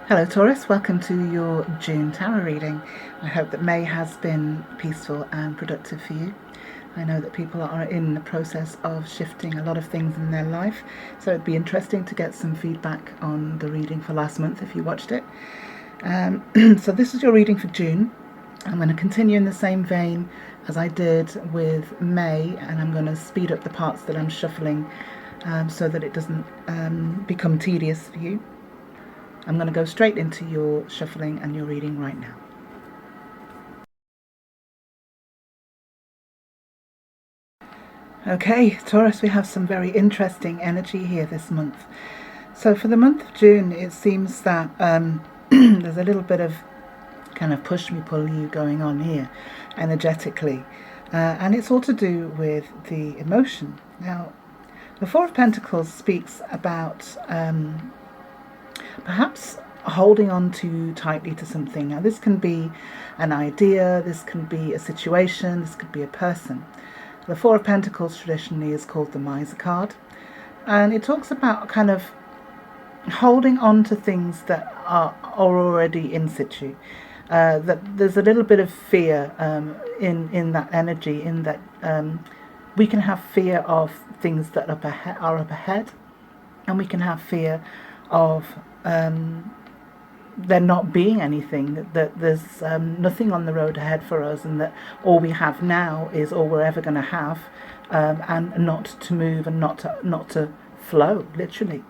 Hello Taurus, welcome to your June tarot reading. I hope that May has been peaceful and productive for you. I know that people are in the process of shifting a lot of things in their life, so it'd be interesting to get some feedback on the reading for last month if you watched it. So this is your reading for June. I'm going to continue in the same vein as I did with May, and I'm going to speed up the parts that I'm shuffling so that it doesn't become tedious for you. I'm going to go straight into your shuffling and your reading right now. Okay, Taurus, we have some very interesting energy here this month. So for the month of June, it seems that there's a little bit of kind of push me pull you going on here energetically. And it's all to do with the emotion. Now, the Four of Pentacles speaks about perhaps holding on too tightly to something. Now, this can be an idea, this can be a situation, this could be a person. The Four of Pentacles traditionally is called the Miser card, and it talks about kind of holding on to things that are already in situ. That there's a little bit of fear in that energy, in that we can have fear of things that are up ahead, and we can have fear of there not being anything, that there's nothing on the road ahead for us, and that all we have now is all we're ever going to have, and not to move and not to flow, literally.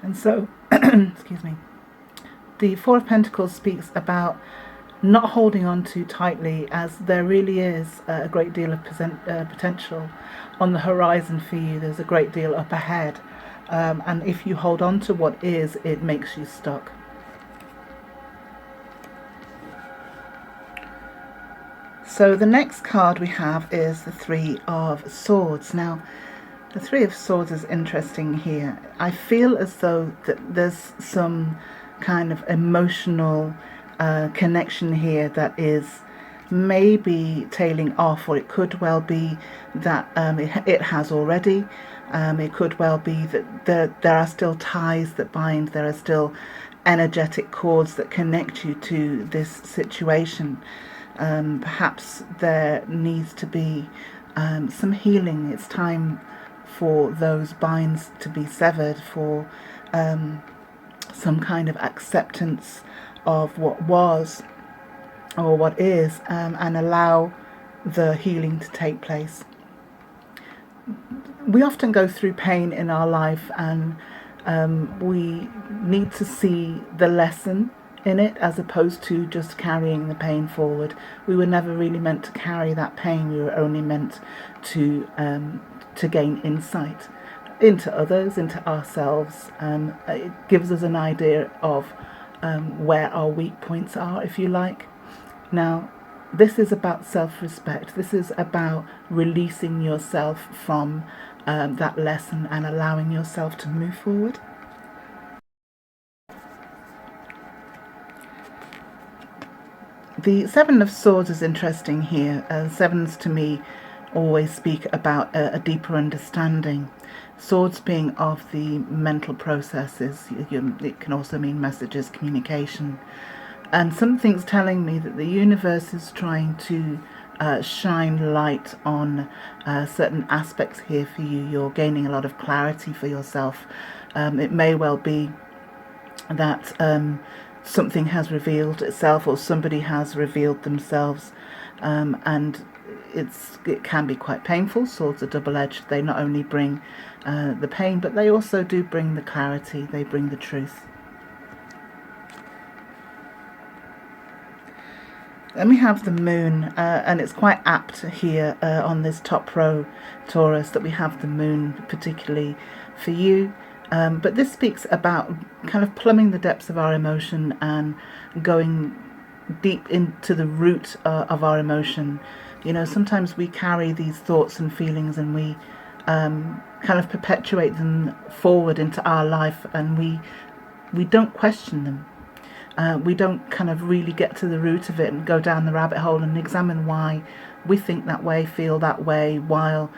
And so, excuse me, the Four of Pentacles speaks about not holding on too tightly, as there really is a great deal of potential on the horizon for you. There's a great deal up ahead. And if you hold on to what is, it makes you stuck. So the next card we have is the Three of Swords. Now, the Three of Swords is interesting here. I feel as though that there's some kind of emotional connection here that is maybe tailing off, or it could well be that it has already. It could well be that there are still ties that bind, there are still energetic cords that connect you to this situation. Perhaps there needs to be some healing. It's time for those binds to be severed, for some kind of acceptance of what was or what is, and allow the healing to take place. We often go through pain in our life, and we need to see the lesson in it as opposed to just carrying the pain forward. We were never really meant to carry that pain. We were only meant to gain insight into others, into ourselves. It gives us an idea of where our weak points are, if you like. Now, this is about self-respect. This is about releasing yourself from that lesson and allowing yourself to move forward. The Seven of Swords is interesting here. Sevens to me always speak about a deeper understanding. Swords being of the mental processes. It can also mean messages, communication. And something's telling me that the universe is trying to shine light on certain aspects here for you. You're gaining a lot of clarity for yourself. It may well be that something has revealed itself, or somebody has revealed themselves, and it can be quite painful. Swords are double-edged. They not only bring the pain, but they also do bring the clarity. They bring the truth. Then we have the moon, and it's quite apt here on this top row, Taurus, that we have the moon particularly for you. But this speaks about kind of plumbing the depths of our emotion and going deep into the root of our emotion. You know, sometimes we carry these thoughts and feelings, and we kind of perpetuate them forward into our life, and we don't question them. We don't kind of really get to the root of it and go down the rabbit hole and examine why we think that way, feel that way, while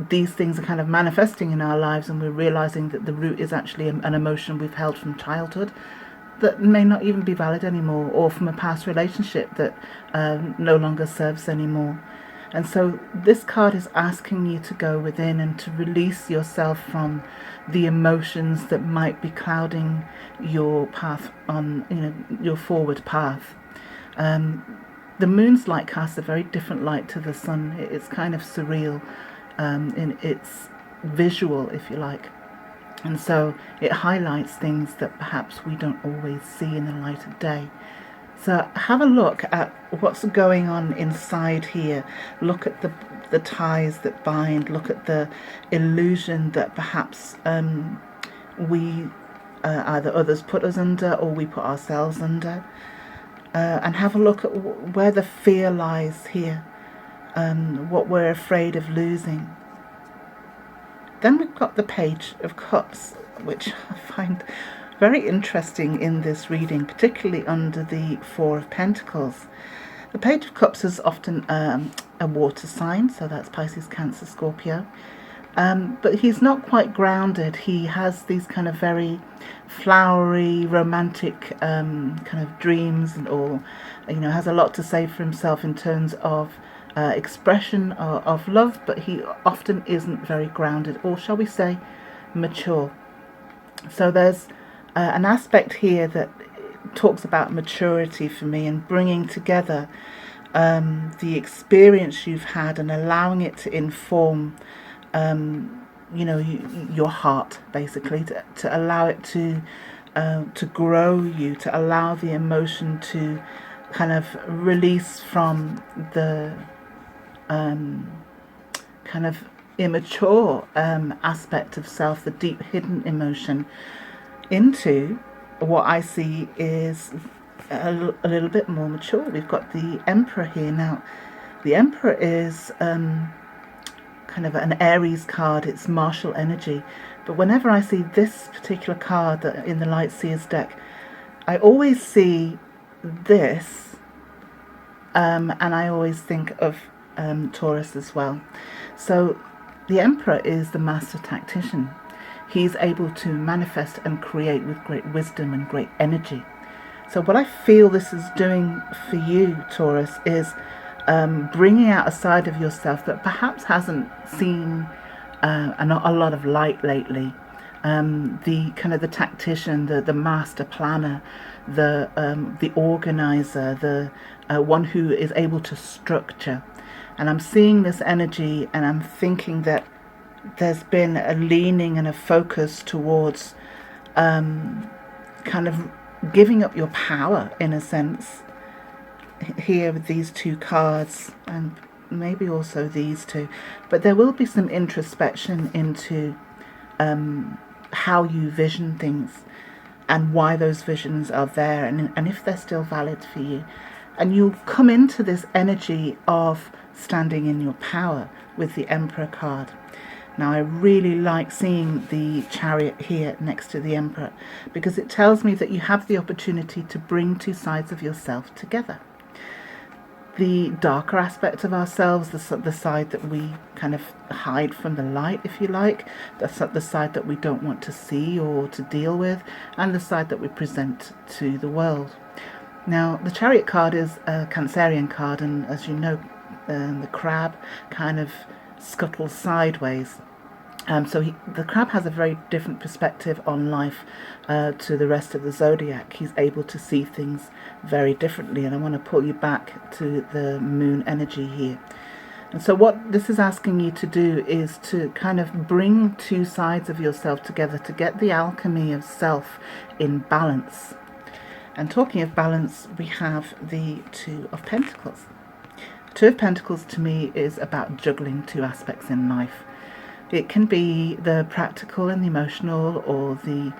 these things are kind of manifesting in our lives, and we're realizing that the root is actually an emotion we've held from childhood. that may not even be valid anymore, or from a past relationship that no longer serves anymore. And so this card is asking you to go within and to release yourself from the emotions that might be clouding your path on, your forward path. The moon's light casts a very different light to the sun. It's kind of surreal in its visual, if you like. And so it highlights things that perhaps we don't always see in the light of day. So have a look at what's going on inside here. Look at the ties that bind. Look at the illusion that perhaps we either others put us under or we put ourselves under. And have a look at where the fear lies here, what we're afraid of losing. Then we've got the Page of Cups, which I find very interesting in this reading, particularly under the Four of Pentacles. The Page of Cups is often a water sign, so that's Pisces, Cancer, Scorpio. But he's not quite grounded. He has these kind of very flowery, romantic kind of dreams, and all, has a lot to say for himself in terms of expression of love, but he often isn't very grounded, or shall we say mature. So there's an aspect here that talks about maturity for me, and bringing together the experience you've had and allowing it to inform your heart, basically, to allow it to grow you, to allow the emotion to kind of release from the kind of immature aspect of self, the deep hidden emotion, into what I see is a little bit more mature. We've got the Emperor here. Now, the Emperor is kind of an Aries card. It's martial energy. But whenever I see this particular card in the Light Seers deck, I always see this, and I always think of Taurus as well. So the Emperor is the master tactician. He's able to manifest and create with great wisdom and great energy. So what I feel this is doing for you, Taurus, is bringing out a side of yourself that perhaps hasn't seen a lot of light lately. The kind of the tactician, the master planner, the organizer, the one who is able to structure. And I'm seeing this energy, and I'm thinking that there's been a leaning and a focus towards kind of giving up your power, in a sense, here with these two cards, and maybe also these two. But there will be some introspection into how you vision things and why those visions are there, and if they're still valid for you. And you'll come into this energy of standing in your power with the Emperor card. Now, I really like seeing the Chariot here next to the Emperor, because it tells me that you have the opportunity to bring two sides of yourself together. The darker aspect of ourselves, the side that we kind of hide from the light, if you like, the side that we don't want to see or to deal with, and the side that we present to the world. Now, the Chariot card is a Cancerian card, and as you know, the crab kind of scuttles sideways. So the crab has a very different perspective on life to the rest of the zodiac. He's able to see things very differently, and I want to pull you back to the moon energy here. And so what this is asking you to do is to kind of bring two sides of yourself together to get the alchemy of self in balance. And talking of balance, we have the Two of Pentacles. Two of Pentacles to me is about juggling two aspects in life. It can be the practical and the emotional, or the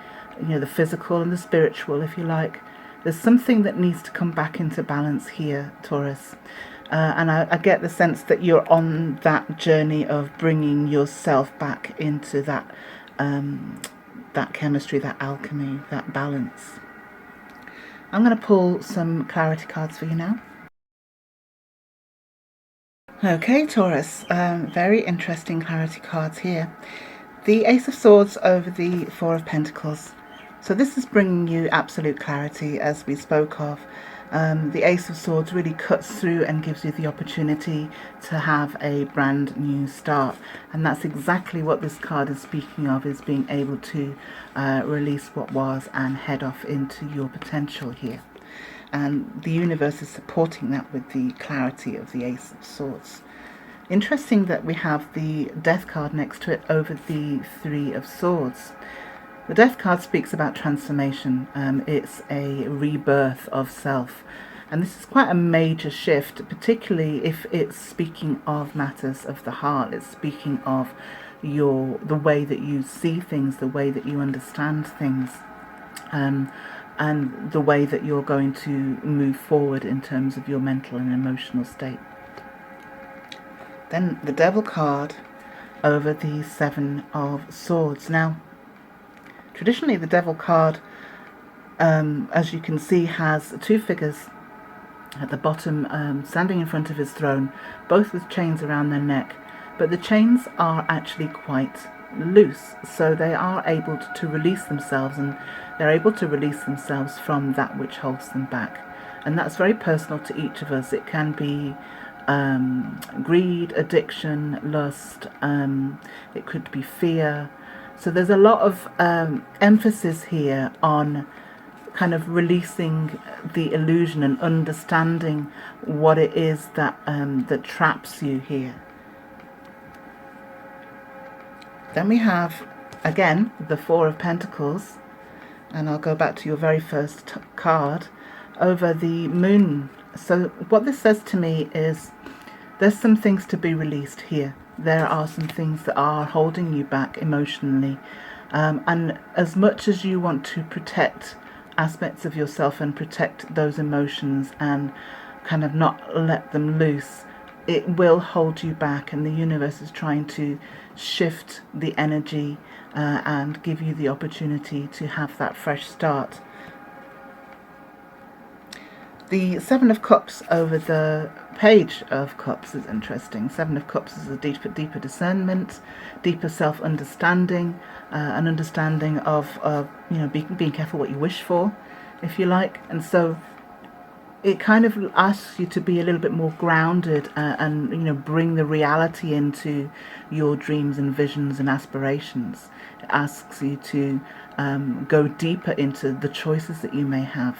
physical and the spiritual, if you like. There's something that needs to come back into balance here, Taurus. And I get the sense that you're on that journey of bringing yourself back into that chemistry, that alchemy, that balance. I'm going to pull some clarity cards for you now. Okay, Taurus, very interesting clarity cards here. The Ace of Swords over the Four of Pentacles. So this is bringing you absolute clarity, as we spoke of. The Ace of Swords really cuts through and gives you the opportunity to have a brand new start. And that's exactly what this card is speaking of, is being able to release what was and head off into your potential here. And the universe is supporting that with the clarity of the Ace of Swords. Interesting that we have the Death card next to it over the Three of Swords. The Death card speaks about transformation. It's a rebirth of self. And this is quite a major shift, particularly if it's speaking of matters of the heart. It's speaking of the way that you see things, the way that you understand things, and the way that you're going to move forward in terms of your mental and emotional state. Then the Devil card over the Seven of Swords. Now, traditionally, the Devil card, as you can see, has two figures at the bottom standing in front of his throne, both with chains around their neck. But the chains are actually quite loose, so they are able to release themselves, and they're able to release themselves from that which holds them back. And that's very personal to each of us. It can be greed, addiction, lust, it could be fear. So there's a lot of emphasis here on kind of releasing the illusion and understanding what it is that that traps you here. Then we have, again, the Four of Pentacles, and I'll go back to your very first card, over the Moon. So what this says to me is there's some things to be released here. There are some things that are holding you back emotionally. And as much as you want to protect aspects of yourself and protect those emotions and kind of not let them loose, it will hold you back, and the universe is trying to shift the energy and give you the opportunity to have that fresh start. The Seven of Cups over the Page of Cups is interesting. Seven of Cups is a deeper discernment, deeper self-understanding, an understanding of being careful what you wish for, if you like. And so it kind of asks you to be a little bit more grounded and bring the reality into your dreams and visions and aspirations. It asks you to go deeper into the choices that you may have.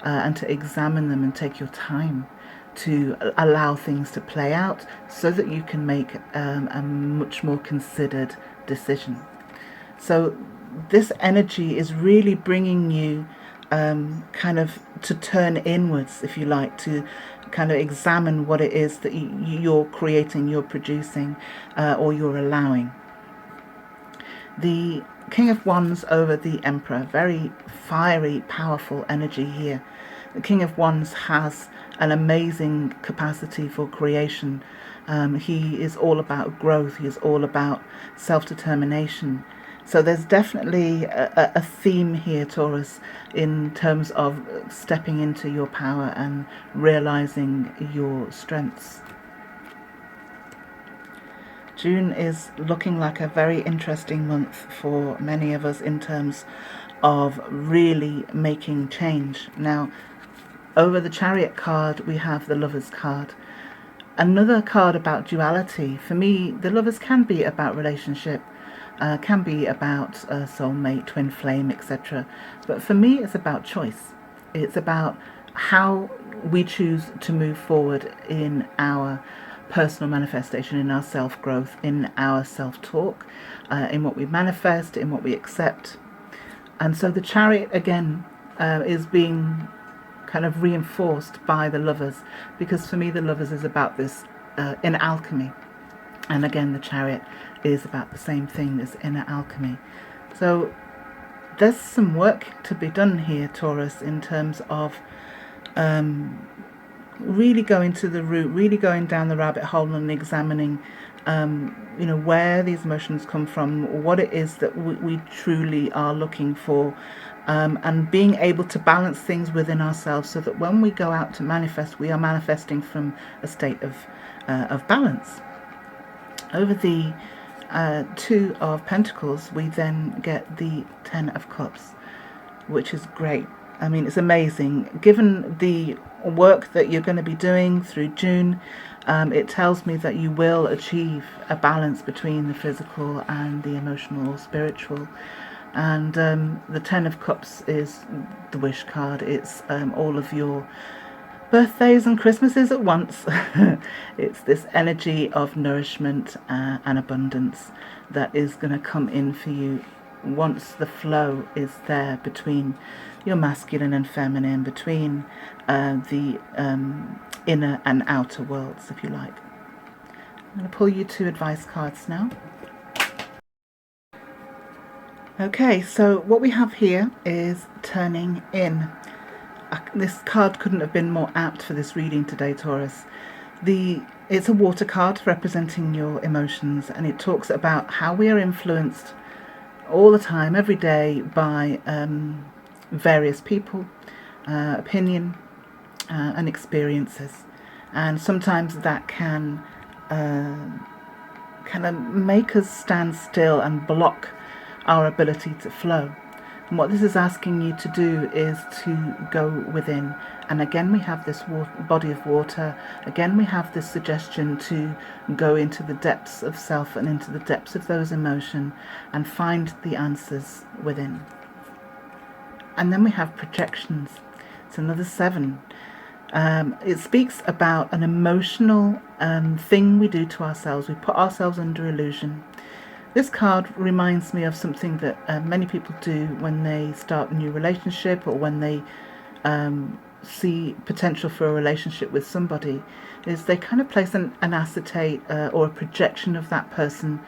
And to examine them and take your time to allow things to play out so that you can make a much more considered decision. So this energy is really bringing you kind of to turn inwards, if you like, to kind of examine what it is that you're creating, you're producing, or you're allowing. The King of Wands over the Emperor, very fiery, powerful energy here. The King of Wands has an amazing capacity for creation. He is all about growth. He is all about self-determination. So there's definitely a theme here, Taurus, in terms of stepping into your power and realizing your strengths. June is looking like a very interesting month for many of us in terms of really making change. Now, over the Chariot card, we have the Lovers card. Another card about duality. For me, the Lovers can be about relationship, can be about a soulmate, twin flame, etc. But for me, it's about choice. It's about how we choose to move forward in our personal manifestation, in our self-growth, in our self-talk, in what we manifest, in what we accept. And so the Chariot, again, is being kind of reinforced by the Lovers, because for me the Lovers is about this inner alchemy. And again, the Chariot is about the same thing as inner alchemy. So there's some work to be done here, Taurus, in terms of really going to the root, really going down the rabbit hole and examining where these emotions come from, what it is that we truly are looking for, and being able to balance things within ourselves so that when we go out to manifest, we are manifesting from a state of balance. Over the Two of Pentacles, we then get the Ten of Cups. which is great. I mean, it's amazing. Given the work that you're going to be doing through June, it tells me that you will achieve a balance between the physical and the emotional or spiritual. And the Ten of Cups is the wish card. It's all of your birthdays and Christmases at once. It's this energy of nourishment and abundance that is going to come in for you once the flow is there between your masculine and feminine, between the inner and outer worlds, if you like. I'm going to pull you 2 advice cards now. Okay, so what we have here is turning in. This card couldn't have been more apt for this reading today, Taurus. It's a water card representing your emotions, and it talks about how we are influenced all the time, every day, by various people, opinion, and experiences. And sometimes that can kind of make us stand still and block our ability to flow. And what this is asking you to do is to go within. And again, we have this body of water. Again, we have this suggestion to go into the depths of self and into the depths of those emotions and find the answers within. And then we have projections. It's another 7. It speaks about an emotional thing we do to ourselves. We put ourselves under illusion. This card reminds me of something that many people do when they start a new relationship, or when they see potential for a relationship with somebody, is they kind of place an acetate or a projection of that person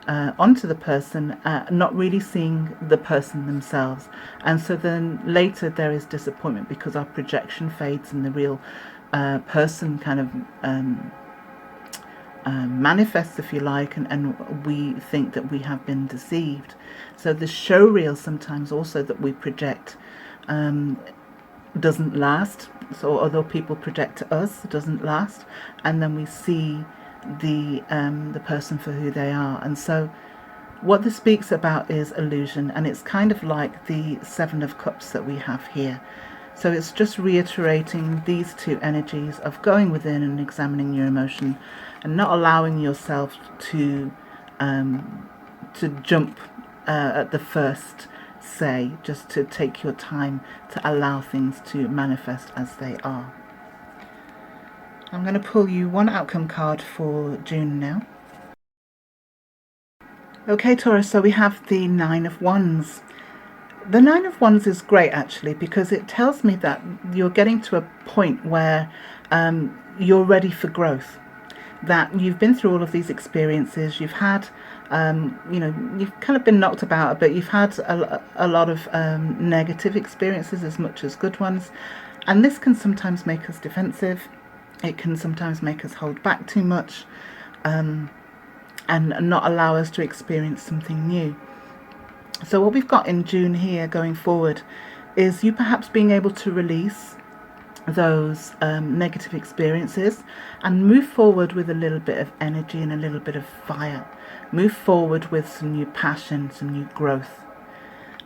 onto the person, not really seeing the person themselves. And so then later there is disappointment because our projection fades and the real person kind of manifests, if you like, and we think that we have been deceived. So the show reel sometimes also that we project doesn't last. So although people project to us, it doesn't last, and then we see the person for who they are. And so what this speaks about is illusion, and it's kind of like the 7 of Cups that we have here. So it's just reiterating these 2 energies of going within and examining your emotion, and not allowing yourself to jump at the first say, just to take your time to allow things to manifest as they are. I'm going to pull you 1 outcome card for June now. Okay, Taurus, so we have the 9 of Wands. The 9 of Wands is great, actually, because it tells me that you're getting to a point where you're ready for growth, that you've been through all of these experiences, you've had, you've kind of been knocked about a bit, you've had a lot of negative experiences as much as good ones, and this can sometimes make us defensive, it can sometimes make us hold back too much, and not allow us to experience something new. So what we've got in June here going forward is you perhaps being able to release those negative experiences and move forward with a little bit of energy and a little bit of fire. Move forward with some new passion, some new growth.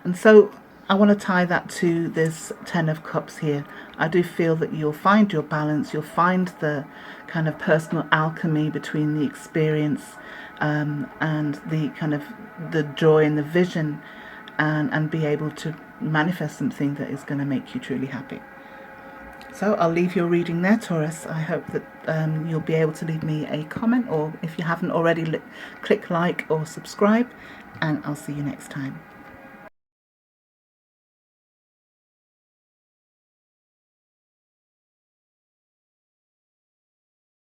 And so I want to tie that to this 10 of Cups here. I do feel that you'll find your balance, you'll find the kind of personal alchemy between the experience and the kind of the joy and the vision, and be able to manifest something that is going to make you truly happy. So I'll leave your reading there, Taurus. I hope that you'll be able to leave me a comment, or if you haven't already, click like or subscribe, and I'll see you next time.